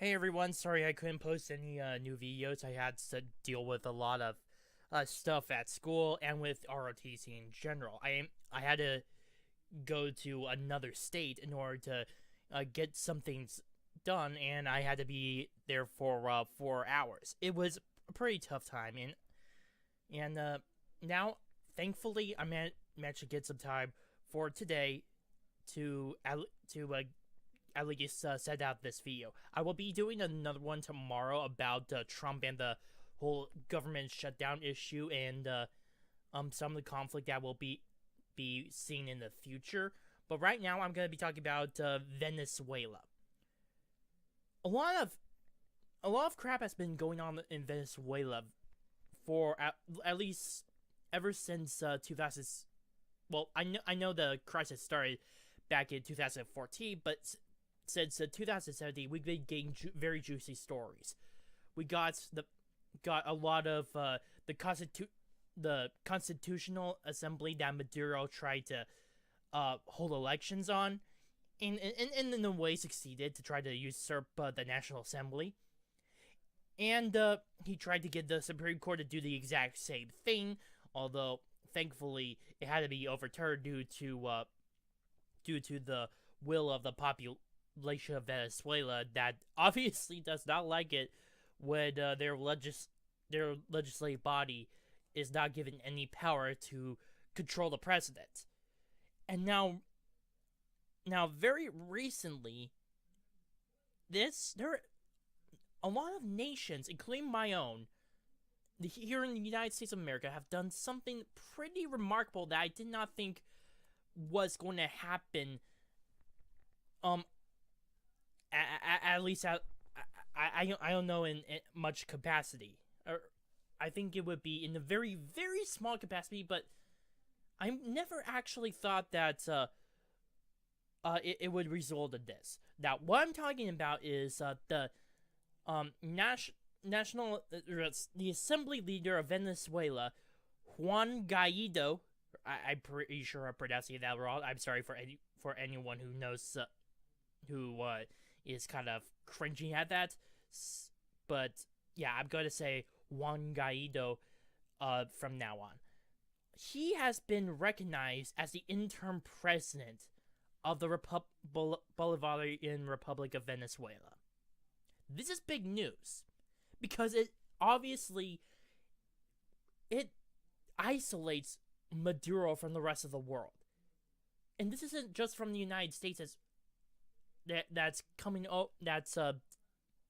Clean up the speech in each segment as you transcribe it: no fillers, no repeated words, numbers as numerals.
Hey everyone, sorry I couldn't post any new videos. I had to deal with a lot of stuff at school and with ROTC in general. I had to go to another state in order to get some things done, and I had to be there for 4 hours. It was a pretty tough time, and now thankfully managed to get some time for today to at least set out this video. I will be doing another one tomorrow about Trump and the whole government shutdown issue and some of the conflict that will be seen in the future. But right now, I'm going to be talking about Venezuela. A lot of crap has been going on in Venezuela for at least ever since 2000. Well, I know the crisis started back in 2014, but since 2017, we've been getting very juicy stories. We got a lot of the constitutional assembly that Maduro tried to hold elections on, and in a way succeeded to try to usurp the National Assembly. And he tried to get the Supreme Court to do the exact same thing, although thankfully it had to be overturned due to the will of the population of Venezuela that obviously does not like it when their legislative body is not given any power to control the president. And now very recently, there a lot of nations, including my own, here in the United States of America, have done something pretty remarkable that I did not think was going to happen. At least I don't know in much capacity. Or I think it would be in a very very small capacity, but I never actually thought that it would result in this. Now, what I'm talking about is the the assembly leader of Venezuela, Juan Gaido. I'm pretty sure I'm pronouncing that wrong. I'm sorry for anyone who knows who is kind of cringing at that. But yeah, I'm going to say Juan Gaido from now on. He has been recognized as the interim president of the Bolivarian Republic of Venezuela. This is big news because it obviously isolates Maduro from the rest of the world. And this isn't just from the United States that's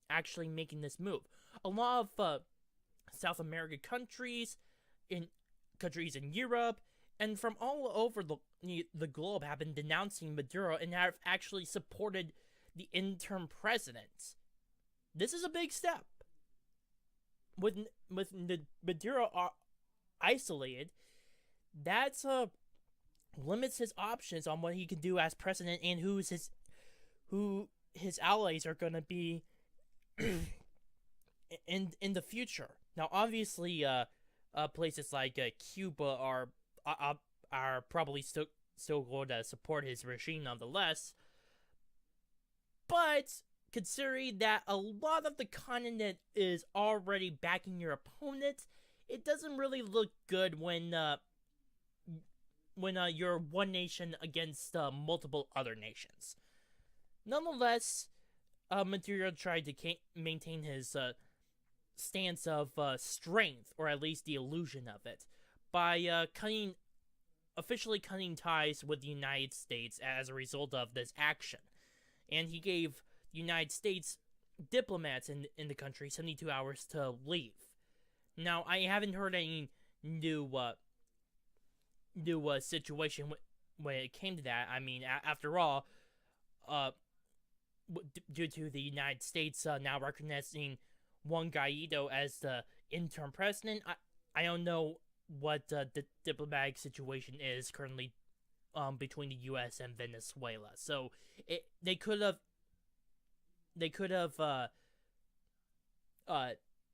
actually making this move. A lot of South American countries, in Europe, and from all over the globe have been denouncing Maduro and have actually supported the interim president. This is a big step. With Maduro isolated, that's limits his options on what he can do as president and who his allies are going to be in the future. Now, obviously, places like Cuba are probably still going to support his regime nonetheless. But considering that a lot of the continent is already backing your opponent, it doesn't really look good when you're one nation against multiple other nations. Nonetheless, Maduro tried to maintain his stance of strength, or at least the illusion of it, by officially cutting ties with the United States as a result of this action. And he gave the United States diplomats in the country 72 hours to leave. Now, I haven't heard any new situation when it came to that. I mean, after all, due to the United States now recognizing Juan Gaido as the interim president, I don't know what the diplomatic situation is currently between the U.S. and Venezuela. So they could have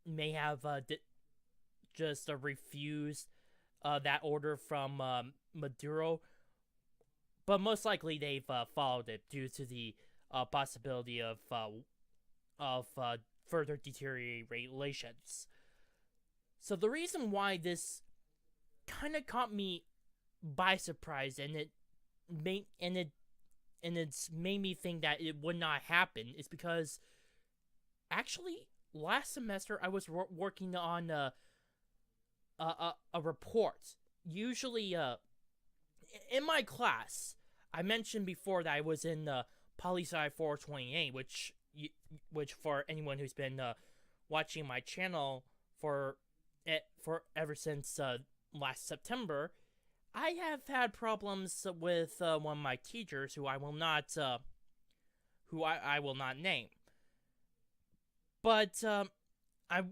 may have just refused that order from Maduro, but most likely they've followed it due to the possibility of of further deteriorations. So the reason why this kind of caught me by surprise, and it's made me think that it would not happen, is because actually last semester I was working on a report. Usually, in my class, I mentioned before that I was in Poli-Sci 428, which for anyone who's been watching my channel for ever since last September, I have had problems with one of my teachers who I will not name. But I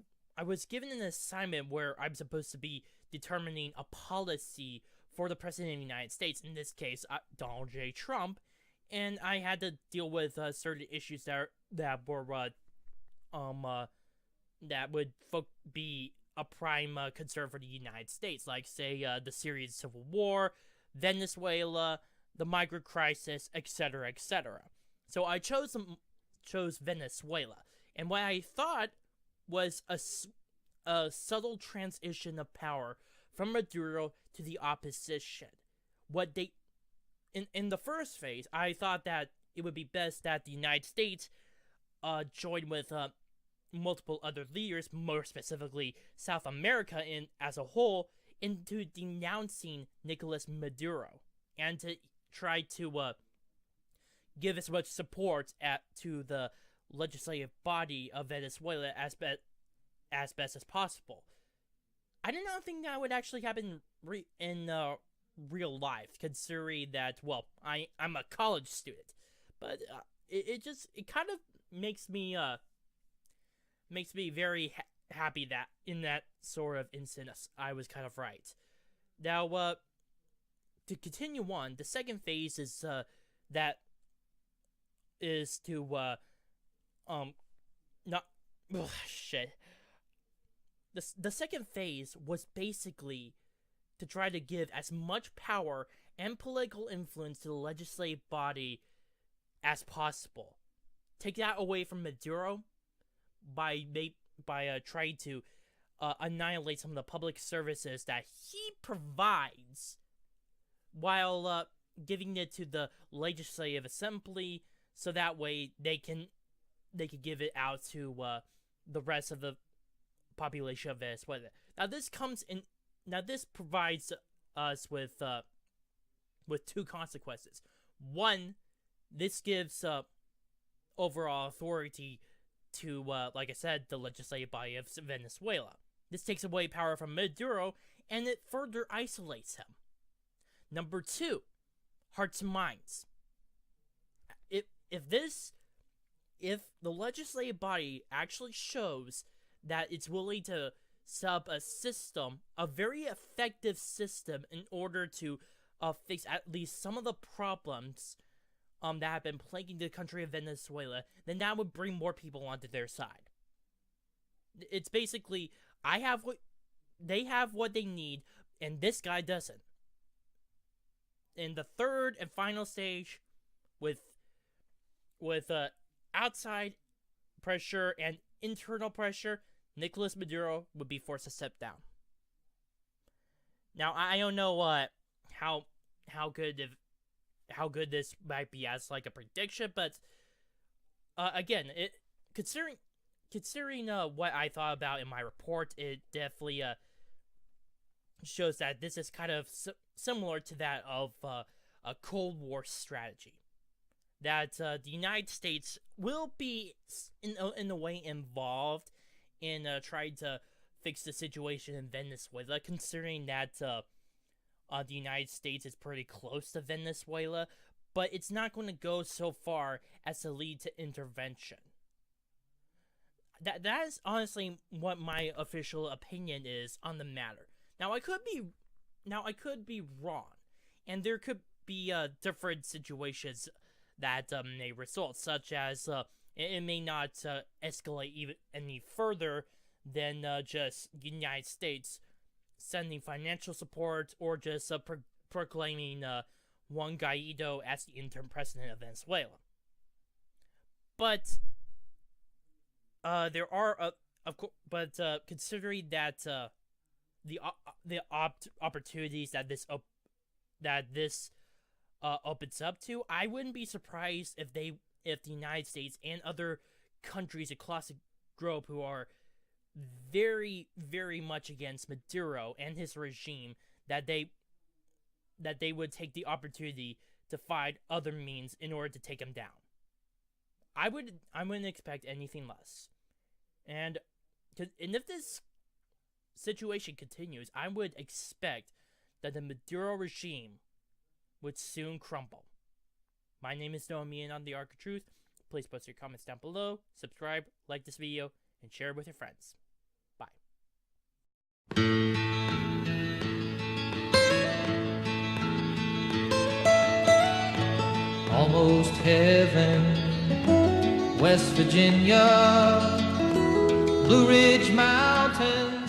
was given an assignment where I'm supposed to be determining a policy for the President of the United States, in this case, Donald J. Trump, and I had to deal with certain issues that would be a prime concern for the United States, like, say, the Syrian civil war, Venezuela, the migrant crisis, etc., etc. So I chose Venezuela, and what I thought was a subtle transition of power from Maduro to the opposition. What they in the first phase, I thought that it would be best that the United States joined with multiple other leaders, more specifically South America as a whole, into denouncing Nicolas Maduro, and to try to give as much support to the legislative body of Venezuela as best as possible. I did not think that would actually happen in real life, considering that, well, I'm a college student, but it kind of makes me very happy that in that sort of instance I was kind of right. Now, to continue on, the second phase is to not shit. The second phase was basically to try to give as much power and political influence to the legislative body as possible. Take that away from Maduro by trying to annihilate some of the public services that he provides, while giving it to the legislative assembly, so that way they can give it out to the rest of the population of Venezuela. Now this provides us with two consequences. One, this gives overall authority to, like I said, the legislative body of Venezuela. This takes away power from Maduro, and it further isolates him. Number two, hearts and minds. If the legislative body actually shows that it's willing to set up a very effective system, in order to fix at least some of the problems that have been plaguing the country of Venezuela, then that would bring more people onto their side. It's basically, they have what they need, and this guy doesn't. In the third and final stage, with outside pressure and internal pressure, Nicolas Maduro would be forced to step down. Now, I don't know how good this might be as like a prediction, but again, considering what I thought about in my report, it definitely shows that this is kind of similar to that of a Cold War strategy. That the United States will be in a way involved in trying to fix the situation in Venezuela, considering that the United States is pretty close to Venezuela, but it's not going to go so far as to lead to intervention. That is honestly what my official opinion is on the matter. Now I could be wrong, and there could be different situations that may result, such as it may not escalate even any further than just the United States sending financial support, or just proclaiming Juan Gaido as the interim president of Venezuela. But There are of course, but considering that the opportunities that this opens up to, I wouldn't be surprised if the United States and other countries across the globe who are very, very much against Maduro and his regime, that they would take the opportunity to find other means in order to take him down. I wouldn't expect anything less. And if this situation continues, I would expect that the Maduro regime would soon crumble. My name is Noah Meehan on the Arc of Truth. Please post your comments down below, subscribe, like this video, and share it with your friends. Bye. Almost heaven, West Virginia, Blue Ridge Mountains.